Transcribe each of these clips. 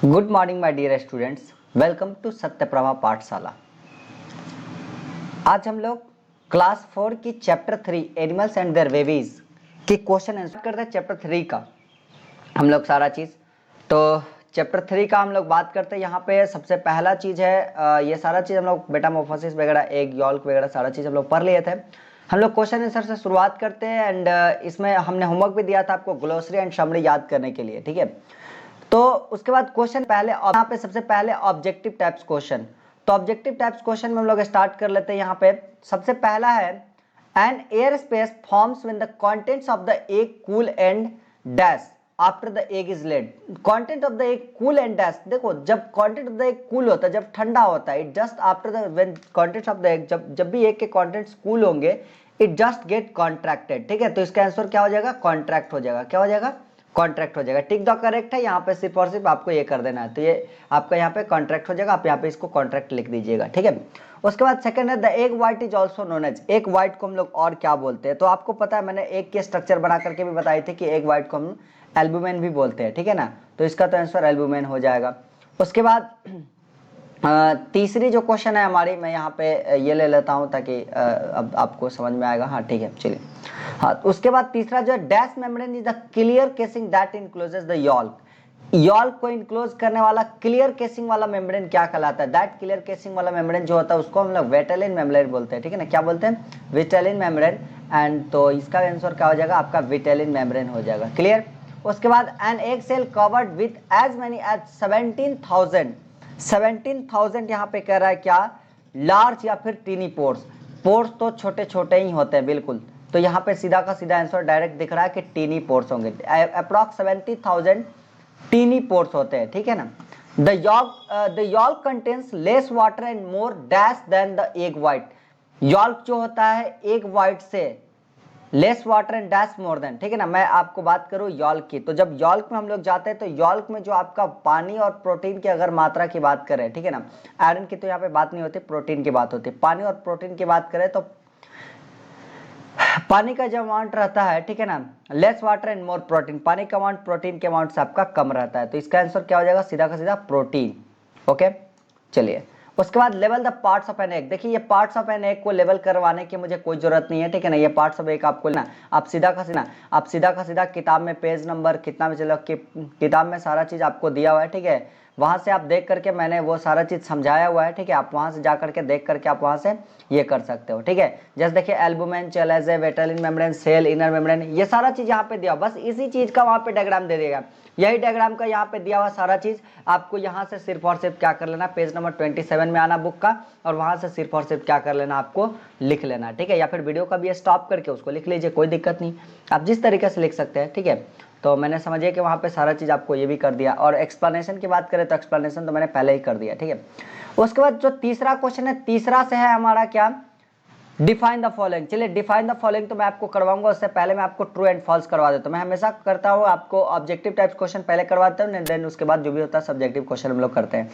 Good morning my dear students, welcome to Satyaprabha Pathshala. आज हम लोग क्लास 4 की chapter 3 animals and their babies की क्वेश्चन आंसर करते हैं। चैप्टर 3 का हम लोग सारा चीज़ तो चैप्टर 3 का हम लोग बात करते हैं। यहाँ पे सबसे पहला चीज़ है ये सारा चीज़ हम लोग मेटामॉर्फोसिस वगैरह, एग यॉल्क वगैरह सारा चीज़ हम लोग पढ़ लिए थे। हम लोग क्वेश्चन आंसर से शुरुआत करते हैं एंड इसमें हमने होमवर्क भी दिया था आपको ग्लोसरी एंड समरी याद करने के लिए, ठीक है। तो उसके बाद क्वेश्चन पहले यहाँ पे सबसे पहले ऑब्जेक्टिव टाइप्स क्वेश्चन। तो ऑब्जेक्टिव टाइप्स क्वेश्चन में हम लोग स्टार्ट कर लेते हैं। यहाँ पे सबसे पहला है an air space forms when the contents of the egg cool and dash after the egg is laid. Content of the egg cool and dash, देखो जब content of the egg cool होता है, जब ठंडा होता है, it just after the when contents of the egg, जब भी एग के कंटेंट्स कूल होंगे, इट जस्ट गेट कॉन्ट्रैक्टेड, ठीक है। तो इसका आंसर क्या हो जाएगा? कॉन्ट्रैक्ट हो जाएगा। क्या हो जाएगा? कॉन्ट्रैक्ट हो जाएगा। टिक द करेक्ट है, यहाँ पे सिर्फ और सिर्फ आपको ये कर देना है, तो ये आपका यहाँ पे कॉन्ट्रैक्ट हो जाएगा। आप यहाँ पे इसको कॉन्ट्रैक्ट लिख दीजिएगा, ठीक है। उसके बाद सेकंड है the egg white is also known as. Egg white को हम लोग और क्या बोलते हैं? तो आपको पता है, मैंने एग के स्ट्रक्चर बना करके भी बताई थी कि एग वाइट को हम एल्बुमेन भी बोलते हैं, ठीक है ना। तो इसका तो आंसर एल्बुमेन हो जाएगा। उसके बाद तीसरी जो क्वेश्चन है हमारी, मैं यहाँ पे ये ले लेता हूँ ताकि अब आपको समझ में आएगा। हाँ ठीक है, चलिए। हाँ, उसके बाद तीसरा जो है dash membrane is the clear casing that encloses the yolk. Yolk को इनक्लोज करने वाला क्लियर केसिंग वाला मेम्ब्रेन क्या कहलाता है? दैट क्लियर केसिंग वाला मेम्ब्रेन जो होता है उसको हम लोग विटेलिन मेम्ब्रेन बोलते हैं, ठीक है ना। क्या बोलते हैं? विटेलिन मेम्ब्रेन। एंड तो इसका आंसर क्या हो जाएगा? आपका विटेलिन मेम्ब्रेन हो जाएगा। क्लियर। उसके बाद an egg shell covered with as many as 17,000 यहाँ पे कह रहा है क्या? लार्ज या फिर टीनी पोर्स। पोर्स तो छोटे छोटे ही होते हैं बिल्कुल, तो यहाँ पे सीधा का सीधा आंसर डायरेक्ट दिख रहा है कि टीनी पोर्स होंगे। अप्रॉक्स 70,000 टीनी पोर्स होते हैं, ठीक है ना। The yolk contains less water and more dash than the egg white. Yolk जो होता है एग वाइट से less water and dash more than, ठीक है ना। मैं आपको बात करूं यॉल्क की, तो जब यॉल्क में हम लोग जाते हैं तो यॉल्क में जो आपका पानी और प्रोटीन की अगर मात्रा की बात करें, ठीक है ना, आयरन की तो यहाँ पे बात नहीं होती, प्रोटीन की बात होती है। पानी और प्रोटीन की बात करें तो पानी का जो अमाउंट रहता है, ठीक है ना, less water and more protein, पानी का अमाउंट प्रोटीन के अमाउंट से आपका कम रहता है। तो इसका आंसर क्या हो जाएगा? सीधा का सीधा प्रोटीन। ओके, चलिए। उसके बाद level the parts of an egg. देखिए ये पार्ट्स ऑफ एन एग को लेवल करवाने की मुझे कोई जरूरत नहीं है, ठीक है ना। ये पार्ट्स ऑफ एग आपको लेना, आप सीधा का सीधा किताब में पेज नंबर कितना में चलो कि किताब में सारा चीज आपको दिया हुआ है, ठीक है। वहां से आप देख करके मैंने वो सारा चीज समझाया हुआ है, ठीक है। आप वहां से जा करके देख करके आप वहां से ये कर सकते हो, ठीक है। जैसे देखिए एल्बुमेन, चेलेजे, विटेलिन मेम्ब्रेन, सेल, इनर मेम्ब्रेन, ये सारा चीज यहाँ पे दिया। बस इसी चीज का वहां पे डायग्राम दे देगा। यही डायग्राम का यहाँ पे दिया हुआ सारा चीज आपको यहाँ से सिर्फ और सिर्फ क्या कर लेना, पेज नंबर 27 में आना बुक का, और वहां से सिर्फ और सिर्फ क्या कर लेना, आपको लिख लेना, ठीक है। या फिर वीडियो का भी स्टॉप करके उसको लिख लीजिए, कोई दिक्कत नहीं, आप जिस तरीके से लिख सकते हैं, ठीक है। तो मैंने समझिए कि वहाँ पे सारा चीज़ आपको ये भी कर दिया। और एक्सप्लेनेशन की बात करें तो एक्सप्लेनेशन तो मैंने पहले ही कर दिया, ठीक है। उसके बाद जो तीसरा क्वेश्चन है, तीसरा से है हमारा क्या? Define the following. चलिए डिफाइन द फॉलोइंग तो मैं आपको करवाऊंगा, उससे पहले मैं आपको ट्रू एंड फॉल्स करवा देता हूँ। मैं हमेशा करता हूँ आपको ऑब्जेक्टिव टाइप्स क्वेश्चन पहले करवाता हूँ, देन उसके बाद जो भी होता है सब्जेक्टिव क्वेश्चन हम लोग करते हैं।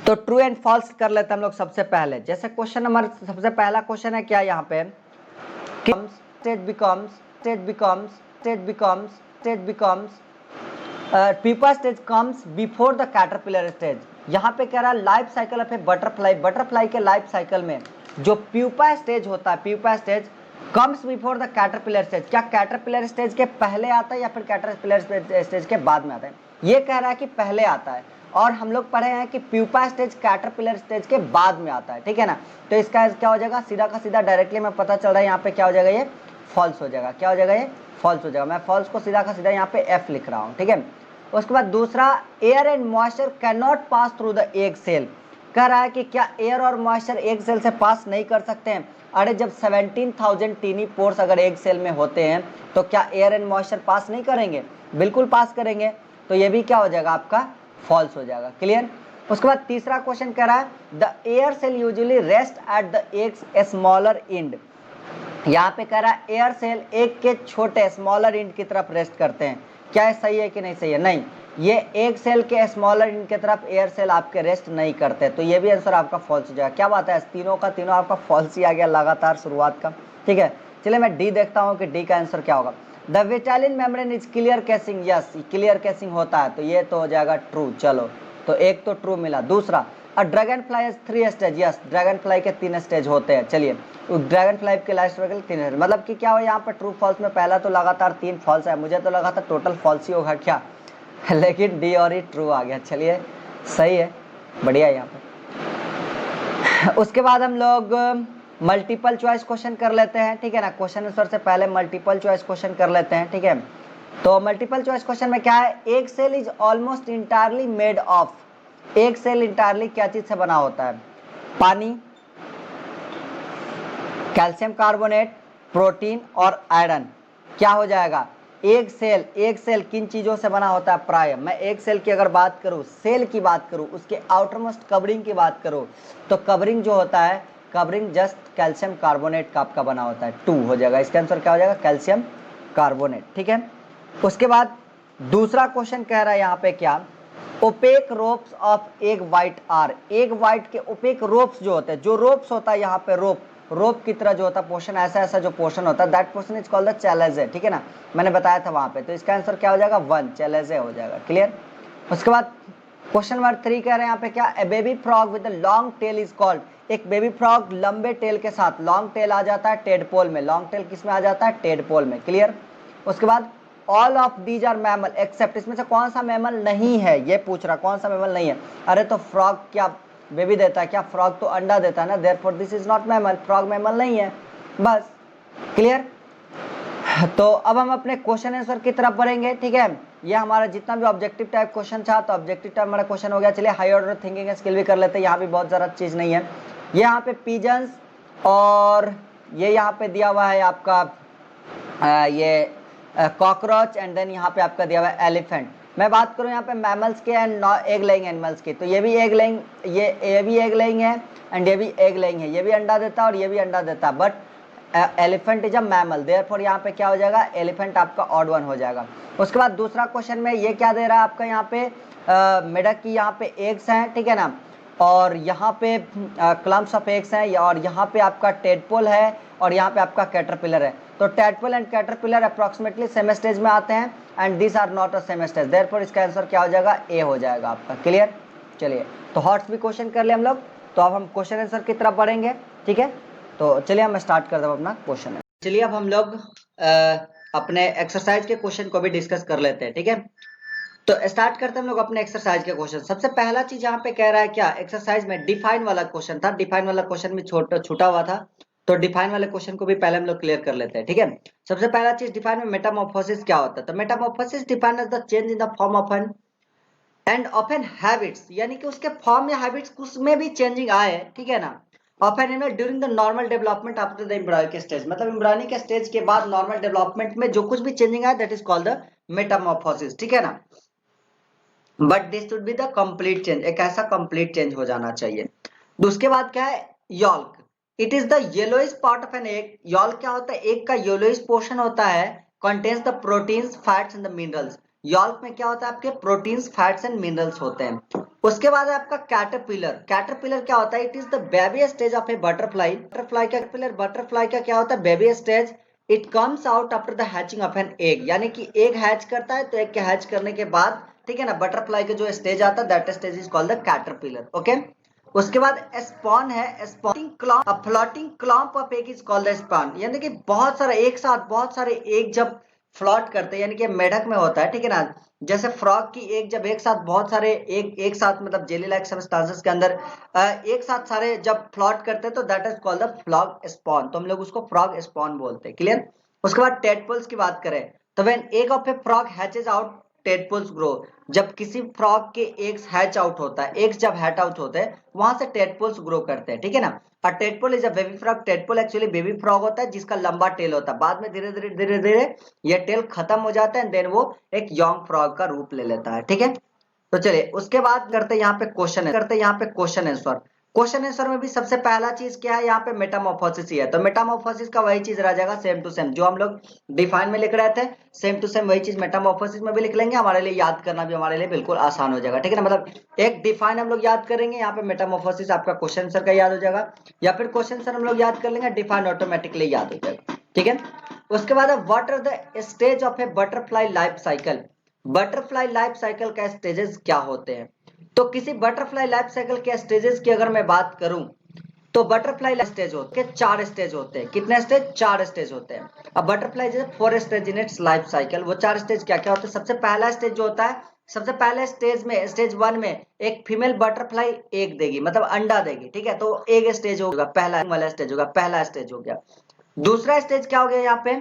तो ट्रू एंड फॉल्स कर लेते हैं हम लोग सबसे पहले। जैसे क्वेश्चन नंबर सबसे पहला क्वेश्चन है क्या यहाँ पे? pupa stage comes before the caterpillar stage। यहाँ पे कह रहा है life cycle of a butterfly. Butterfly के लाइफ साइकिल में जो प्यूपा स्टेज होता है, pupa stage comes before the caterpillar stage. क्या कैटरपिलर स्टेज के पहले आता है या फिर कैटरपिलर स्टेज के बाद में आता है? ये कह रहा है कि पहले आता है, और हम लोग पढ़े हैं कि प्यूपा स्टेज कैटरपिलर स्टेज के बाद में आता है, ठीक है ना। तो इसका क्या हो जाएगा? सीधा का सीधा डायरेक्टली में पता चल रहा है यहाँ पे क्या हो जाएगा? ये फॉल्स हो जाएगा। क्या हो जाएगा? ये फॉल्स हो जाएगा। मैं फॉल्स को सीधा का सीधा यहाँ पे एफ लिख रहा हूँ, ठीक है। उसके बाद दूसरा, air and moisture can not pass through the egg shell. कह रहा है कि क्या एयर और मॉइस्चर एग सेल से पास नहीं कर सकते हैं? अरे जब 17,000 टीनी पोर्स अगर एग सेल में होते हैं तो क्या एयर एंड मॉइस्चर पास नहीं करेंगे? बिल्कुल पास करेंगे। तो ये भी क्या हो जाएगा? आपका फॉल्स हो जाएगा। क्लियर। उसके बाद तीसरा क्वेश्चन कह रहा है the air cell usually rest at the egg's smaller end. यहाँ पे कह रहा है एयर सेल एग के छोटे स्मॉलर एंड की तरफ रेस्ट करते हैं। क्या है? सही है कि नहीं सही है? नहीं, ये एग सेल के स्मॉलर एंड की तरफ एयर सेल आपके रेस्ट नहीं करते, तो ये भी आंसर आपका फॉल्स हो जाएगा। क्या बात है, तीनों का तीनों आपका फॉल्स ही आ गया लगातार शुरुआत का, ठीक है। चलिए मैं डी देखता हूँ कि डी का आंसर क्या होगा। The vitelline membrane is clear casing, yes clear casing होता है, तो ये तो हो जाएगा ट्रू। चलो तो एक तो ट्रू मिला। दूसरा, a dragon fly has 3 stage, yes dragon fly के 3 स्टेज होते हैं। चलिए ड्रैगन फ्लाई के लाइफ साइकिल 3 मतलब कि क्या हो यहाँ पर ट्रू फॉल्स में पहला तो लगातार 3 फॉल्स है, मुझे तो लगा था टोटल फॉल्स ही होगा क्या लेकिन डी और ई ट्रू आ गया। चलिए सही है, बढ़िया यहाँ पर। उसके बाद हम लोग मल्टीपल चॉइस क्वेश्चन कर लेते हैं, ठीक है ना। क्वेश्चन आंसर से पहले मल्टीपल चॉइस क्वेश्चन कर लेते हैं, ठीक है। तो मल्टीपल चॉइस क्वेश्चन में क्या है, egg shell is almost entirely made of, egg shell entirely क्या चीज से बना होता है, पानी, कैल्शियम कार्बोनेट, प्रोटीन और आयरन। क्या हो जाएगा, एक सेल किन चीजों से बना होता है प्राय। मैं एक सेल की अगर बात करूं, सेल की बात करूं, उसके आउटरमोस्ट कवरिंग की बात करूं, तो कवरिंग जो होता है, कवरिंग जस्ट कैल्शियम कार्बोनेट का आपका बना होता है। 2 हो जाएगा, इसका आंसर क्या हो जाएगा, कैल्शियम कार्बोनेट, ठीक है। उसके बाद दूसरा क्वेश्चन कह रहा है यहाँ पे क्या, opaque ropes of egg white are, egg white के ओपेक रोप्स जो होते हैं, जो रोप्स होता है यहाँ पे रोप की तरह जो होता है पोर्शन, ऐसा जो पोर्शन होता है, that portion is called the chalaza, ठीक है ना, मैंने बताया था वहां पे। तो इसका आंसर क्या हो जाएगा, 1 चैलेजे हो जाएगा, क्लियर। उसके बाद क्वेश्चन नंबर 3 कह रहे हैं यहाँ पे क्या, a baby frog with long tail is called, एक बेबी फ्रॉग लंबे टेल के साथ, लॉन्ग टेल आ जाता है टेडपोल में, लॉन्ग टेल किस में आ जाता है, टेडपोल में, क्लियर। उसके बाद all of these are mammal except, इसमें से कौन सा मैमल नहीं है, ये पूछ रहा कौन सा मैमल नहीं है। अरे तो फ्रॉग क्या बेबी देता है क्या, फ्रॉग तो अंडा देता है ना, therefore this is not mammal, frog mammal नहीं है, बस क्लियर। तो अब हम अपने क्वेश्चन आंसर की तरफ बढ़ेंगे, ठीक है। ये हमारा जितना भी ऑब्जेक्टिव टाइप क्वेश्चन था, तो ऑब्जेक्टिव टाइप हमारा क्वेश्चन हो गया। चलिए हाई ऑर्डर थिंकिंग स्किल भी कर लेते हैं, यहाँ भी बहुत ज़्यादा चीज़ नहीं है। ये यहाँ पे पिजन्स और ये यहाँ पे दिया हुआ है आपका ये कॉकरोच एंड देन यहाँ पे आपका दिया हुआ है एलिफेंट। मैं बात करूँ यहाँ पे मैमल्स के एंड एग लेइंग एनिमल्स की, तो ये भी एग लेइंग, ये भी एग लेइंग है एंड ये भी एग लेइंग है, ये भी अंडा देता है और ये भी अंडा देता है, but elephant is a mammal, therefore यहाँ पे क्या हो जाएगा, एलिफेंट आपका ऑड वन हो जाएगा। उसके बाद दूसरा क्वेश्चन में ये क्या दे रहा है आपका, यहाँ पे मेढक की यहाँ पे एग्स हैं, ठीक है ना, और यहाँ पे क्लम्प्स ऑफ एग्स हैं, और यहाँ पे आपका टेडपोल है और यहाँ पे आपका कैटरपिलर है। तो tadpole and caterpillar approximately same stage में आते हैं and this are not a same stage, therefore इसका आंसर क्या हो जाएगा, ए हो जाएगा आपका, क्लियर। चलिए तो हॉट्स भी क्वेश्चन कर ले हम लोग, तो अब हम क्वेश्चन आंसर की तरफ बढ़ेंगे, ठीक है। तो चलिए हम स्टार्ट कर दो अपना क्वेश्चन। चलिए अब हम लोग अपने एक्सरसाइज के क्वेश्चन को भी डिस्कस कर लेते हैं, ठीक है। तो स्टार्ट करते हैं हम लोग अपने एक्सरसाइज के क्वेश्चन। सबसे पहला चीज यहाँ पे कह रहा है क्या, एक्सरसाइज में डिफाइन वाला क्वेश्चन था, डिफाइन वाला क्वेश्चन भी छूटा हुआ था, तो डिफाइन वाले क्वेश्चन को भी पहले हम लोग क्लियर कर लेते हैं, ठीक है। सबसे पहला चीज डिफाइन में मेटामॉर्फोसिस क्या होता है, तो metamorphosis defined as the change in the form of an and of an habits, यानी कि उसके फॉर्म या हैबिट्स उसमें भी चेंजिंग आए, ठीक है ना, of an animal during the normal development after the embryonic stage, मतलब एम्ब्रियोनिक स्टेज के बाद नॉर्मल डेवलपमेंट में जो कुछ भी चेंजिंग आए that is called the Metamorphosis, ठीक है ना। But this should be the complete change, एक ऐसा कंप्लीट चेंज हो जाना चाहिए। उसके बाद क्या है, yolk, it is the yellowish part of an egg, yolk क्या होता है, एग का येलोइश पोर्शन होता है, contains the proteins fats and the minerals, yolk में क्या होता है, आपके प्रोटीन्स फैट्स एंड मिनरल्स होते हैं। उसके बाद है आपका कैटरपिलर, कैटरपिलर क्या होता है, it is the baby stage of a butterfly, butterfly का क्या होता है, baby stage, it comes out after the hatching of an egg, यानी कि एग हैच करता है, तो एग के हैच करने के बाद, ठीक है ना, बटरफ्लाई का जो स्टेज आता है that stage is called the caterpillar, okay. उसके बाद स्पॉन है, spotting clump, a floating clump of egg is called the spawn, यानी कि बहुत सारे एक साथ बहुत सारे एग जब फ्लॉट करते हैं, यानी कि मेढक में होता है, ठीक है ना, जैसे फ्रॉग की एग जब एक साथ बहुत सारे एक साथ मतलब जेली लाइक सब्सटेंसेस के अंदर एक साथ सारे जब फ्लॉट करते हैं तो that is called the frog spawn, तो हम लोग उसको फ्रॉग स्पॉन बोलते हैं, क्लियर। उसके बाद टेडपोल्स की बात करें, तो when egg of a frog hatches out tadpoles grow, जब किसी फ्रॉग के एग्स हैच आउट होता है, एग्स जब हैच आउट होते हैं वहां से टेडपोल्स ग्रो करते हैं, ठीक है ना। और tadpole is a baby frog, tadpole actually baby frog होता है जिसका लंबा टेल होता है, बाद में धीरे धीरे ये टेल खत्म हो जाता है, देन वो एक यंग फ्रॉग का रूप ले लेता है, ठीक है। तो चलिए उसके बाद करते हैं यहाँ पे क्वेश्चन आंसर। क्वेश्चन आंसर में भी सबसे पहला चीज क्या है, यहाँ पे मेटामॉर्फोसिस ही है, तो मेटामॉर्फोसिस का वही चीज रह जाएगा सेम टू सेम, जो हम लोग डिफाइन में लिख रहे थे सेम टू सेम वही चीज मेटामॉर्फोसिस में भी लिख लेंगे, हमारे लिए याद करना भी हमारे लिए बिल्कुल आसान हो जाएगा, ठीक है ना। मतलब एक डिफाइन हम लोग याद करेंगे, यहाँ पे मेटामॉर्फोसिस आपका क्वेश्चन आंसर का याद हो जाएगा, या फिर क्वेश्चन आंसर हम लोग याद कर लेंगे, डिफाइन ऑटोमेटिकली याद हो जाएगा, ठीक है। उसके बाद what are the stage of a butterfly life cycle. Butterfly life cycle का स्टेजेस क्या होते हैं? तो किसी बटरफ्लाई लाइफ साइकिल के स्टेजेस की अगर मैं बात करूं तो बटरफ्लाई स्टेज होते हैं, 4 स्टेज होते हैं। कितने स्टेज? 4 स्टेज होते हैं। अब बटरफ्लाई जैसे 4 stage in its life cycle, वो 4 स्टेज क्या क्या होते हैं? सबसे पहला स्टेज जो होता है, सबसे पहले स्टेज में, स्टेज 1 में एक फीमेल बटरफ्लाई एग देगी, मतलब अंडा देगी, ठीक है। तो एग स्टेज होगा, पहला वाला स्टेज होगा, पहला स्टेज हो गया। दूसरा स्टेज क्या हो गया यहाँ पे?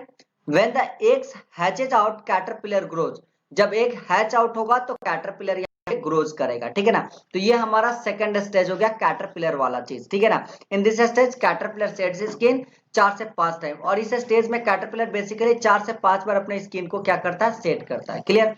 When the eggs hatches out caterpillar grows. जब एग हैच आउट होगा तो कैटरपिलर ग्रोज करेगा, ठीक है ना। तो ये हमारा सेकंड स्टेज हो गया, कैटरपिलर वाला चीज, ठीक है ना। In this stage caterpillar shades skin 4 से 5 टाइम, और इस स्टेज में कैटरपिलर बेसिकली 4 से 5 बार अपने स्किन को क्या करता है? सेट करता है। क्लियर?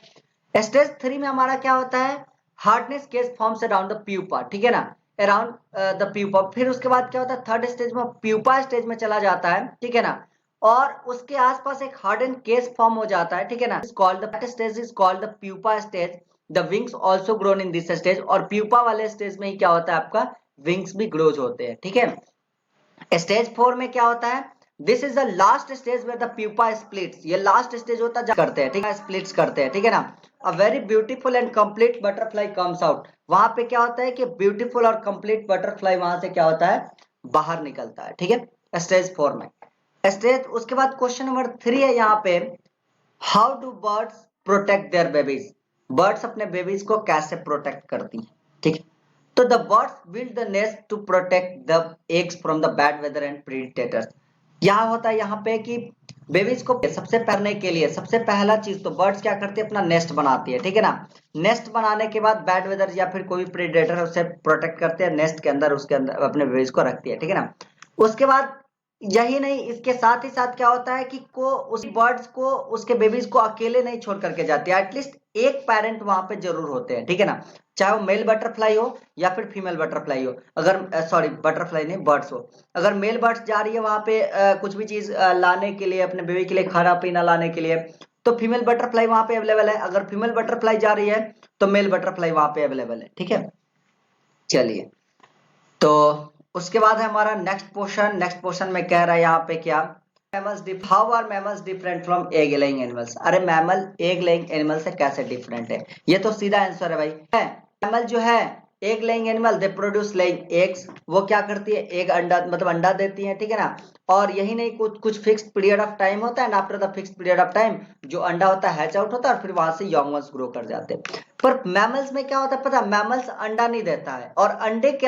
स्टेज 3 में हमारा क्या होता है? Hardness case forms around the pupa, ठीक है ना, अराउंड द प्यूपा। फिर उसके बाद क्या होता है? थर्ड स्टेज में प्यूपा स्टेज में चला जाता है, ठीक है ना, और उसके आसपास एक हार्डन केस फॉर्म हो जाता है, ठीक है ना। Called the stage is called the pupa stage. The wings also grown in this stage, और प्यूपा वाले स्टेज में ही क्या होता है? आपका विंग्स भी ग्रोज होते हैं, ठीक है। स्टेज 4 में क्या होता है? This is the last stage where the pupa splits. ये लास्ट स्टेज होता है करते हैं, ठीक है, स्प्लिट्स करते हैं, ठीक है ना। A very beautiful and complete butterfly comes out. वहां पे क्या होता है कि ब्यूटीफुल और कंप्लीट बटरफ्लाई वहां से क्या होता है? बाहर निकलता है, ठीक है, स्टेज 4 में। स्टेज, उसके बाद क्वेश्चन नंबर 3 है यहाँ पे, how do birds protect their babies. Birds अपने बेबीज को कैसे प्रोटेक्ट करती हैं, ठीक है। तो the birds build the nest to protect the eggs from the bad weather and predators. यहाँ होता है यहाँ पे कि बेबीज को सबसे पढ़ने के लिए सबसे पहला चीज तो बर्ड्स क्या करती है? अपना नेस्ट बनाती है, ठीक है ना। नेस्ट बनाने के बाद बैड वेदर या फिर कोई प्रीडेटर है उससे प्रोटेक्ट करते हैं, नेस्ट के अंदर, उसके अंदर अपने बेबीज को रखती है, ठीक है ना। उसके बाद यही नहीं, इसके साथ ही साथ क्या होता है कि को उस बर्ड्स को, उसके बेबीज को अकेले नहीं छोड़ करके जाती है, एटलीस्ट एक पेरेंट वहां पे जरूर होते हैं, ठीक है ना। चाहे वो मेल बटरफ्लाई हो या फिर फीमेल बटरफ्लाई हो, अगर सॉरी बटरफ्लाई नहीं, बर्ड्स हो। अगर मेल बर्ड्स जा रही है वहां पे कुछ भी चीज लाने के लिए, अपने बेबी के लिए खाना पीना लाने के लिए, तो फीमेल बटरफ्लाई वहां पे अवेलेबल है। अगर फीमेल बटरफ्लाई जा रही है तो मेल बटरफ्लाई वहां पे अवेलेबल है, ठीक है। चलिए, तो उसके बाद है हमारा नेक्स्ट पोर्शन। नेक्स्ट पोर्शन में कह रहा है यहाँ पे क्या? How are mammals different from egg laying animals. अरे मैमल एग लेइंग एनिमल से कैसे डिफरेंट है? ये तो सीधा आंसर है भाई। मैमल जो है egg laying animal, they produce laying eggs. वो क्या करती है? एग, अंडा, मतलब अंडा देती है, ठीक है ना। और यही नहीं, कुछ कुछ फिक्स्ड पीरियड ऑफ टाइम होता है, and after the fixed period of time जो अंडा होता है हैच आउट होता है, और फिर वहां से यंग वंस ग्रो कर जाते हैं। पर मैमल्स में क्या होता है पता है? मैमल्स अंडा नहीं देता है, और अंडे के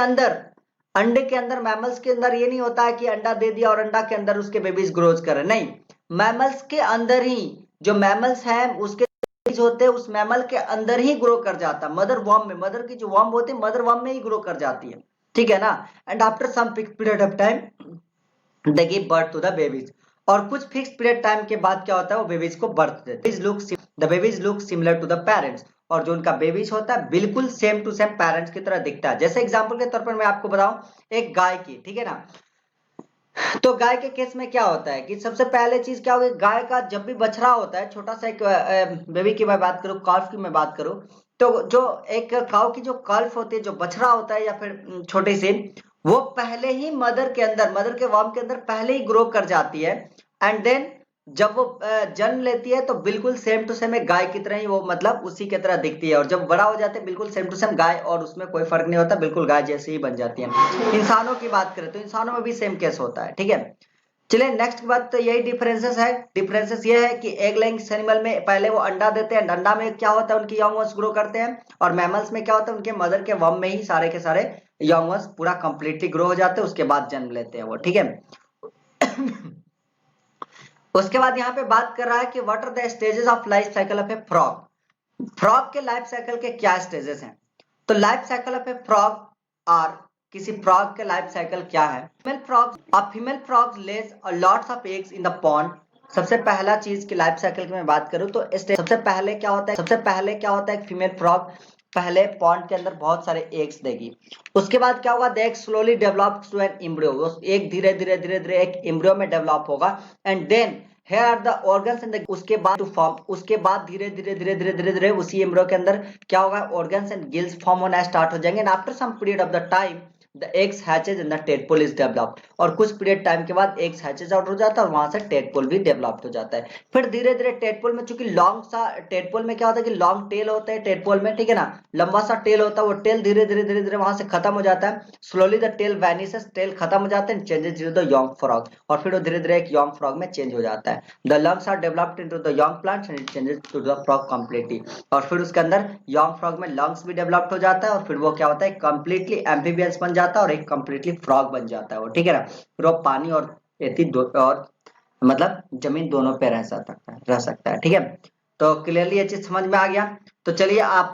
अंदर मैमल्स के अंदर ये नहीं होता है कि अंडा दे दिया और अंडा के अंदर उसके बेबीज ग्रोज करे, नहीं। मैमल्स के अंदर ही, जो मैमल्स हैं उसके बेबीज होते हैं उस मैमल के अंदर ही ग्रो कर जाता है, मदर वॉर्म में, मदर की जो वॉर्म होती है मदर वॉर्म में ही ग्रो कर जाती है, ठीक है ना। And after some period of time they give birth to the babies. और कुछ फिक्स पीरियड टाइम के बाद क्या होता है? वो बेबीज को बर्थ देते हैं। The babies look similar to the parents. और जो उनका बेबीज होता है बिल्कुल सेम टू सेम पेरेंट्स की तरह दिखता है। जैसे एग्जांपल के तौर पर मैं आपको बताऊं, एक गाय की, ठीक है ना। तो गाय के केस में क्या होता है कि सबसे पहले चीज क्या होगी? गाय का जब भी बछड़ा होता है, छोटा सा एक बेबी की मैं बात करूं, काल्फ की मैं बात करूं, तो जो एक काऊ की जो काल्फ होती है, जो बछड़ा होता है या फिर छोटी सी, वो पहले ही मदर के अंदर, मदर के वार्म के अंदर पहले ही ग्रो कर जाती है। एंड देन जब वो जन्म लेती है तो बिल्कुल सेम टू सेम एक गाय की तरह ही वो, मतलब उसी की तरह दिखती है। और जब बड़ा हो जाते हैं बिल्कुल सेम टू सेम गाय, और उसमें कोई फर्क नहीं होता, बिल्कुल गाय जैसी ही बन जाती है। इंसानों की बात करें तो इंसानों में भी सेम केस होता है, ठीक है। चलिए नेक्स्ट की बात, तो यही डिफरेंसेस है। डिफरेंसेस ये है कि एग लेइंग एनिमल में पहले वो अंडा देते हैं, अंडा में क्या होता है? उनकी यंग वंस ग्रो करते हैं। और मैमल्स में क्या होता है? उनके मदर के वम में ही सारे के सारे यंग वंस पूरा कंप्लीटली ग्रो हो जाते हैं, उसके बाद जन्म लेते हैं वो, ठीक है। उसके बाद यहाँ पे बात कर रहा है कि what are the stages of life cycle of a frog. Frog के लाइफ साइकिल के क्या स्टेजेस हैं? तो life cycle of a frog are, किसी फ्रॉग के लाइफ साइकिल क्या है? Female frog lays lots of eggs in the pond. सबसे पहला चीज की लाइफ साइकिल की मैं बात करूं तो सबसे पहले क्या होता है? सबसे पहले क्या होता है? एक फीमेल फ्रॉग पहले पॉन्ड के अंदर बहुत सारे एग्स देगी। उसके बाद क्या होगा? देख slowly develop to an embryo. एक धीरे धीरे धीरे धीरे एक एम्ब्रियो में डेवलप होगा। And then here are the organs and the, उसके बाद to form, उसके बाद धीरे धीरे धीरे धीरे धीरे धीरे उसी एम्ब्रियो के अंदर क्या होगा? organs and gills फॉर्म होना स्टार्ट हो जाएंगे। and after some period of the time the eggs hatches and the tadpole is developed, और कुछ पीरियड टाइम के बाद एग्स हैचेज आउट हो जाता है और वहां से टेडपोल भी डेवलप्ड हो जाता है। फिर धीरे धीरे टेडपोल में, चूंकि लॉन्ग सा टेडपोल में क्या होता है कि लॉन्ग टेल होता है टेडपोल में, ठीक है ना, लंबा सा टेल होता है, वो टेल धीरे धीरे वहां से खत्म हो जाता है। Slowly the tail vanishes, tail खत्म हो जाता है, changes to the young frog, और फिर वो धीरे धीरे एक यंग फ्रॉग में चेंज हो जाता है। The lungs are developed into the young plants and it changes to the frog completely, और फिर उसके अंदर यंग फ्रॉग में लंग्स भी डेवलप्ड हो जाता है, और फिर वो क्या होता है कंप्लीटली एम्फीबियंस बन जाता है और एक कंप्लीटली फ्रॉग बन जाता है वो, ठीक है ना। फिर वो पानी और और मतलब जमीन दोनों पे रह सकता है, ठीक है। तो क्लियरली ये चीज समझ में आ गया। तो चलिए आप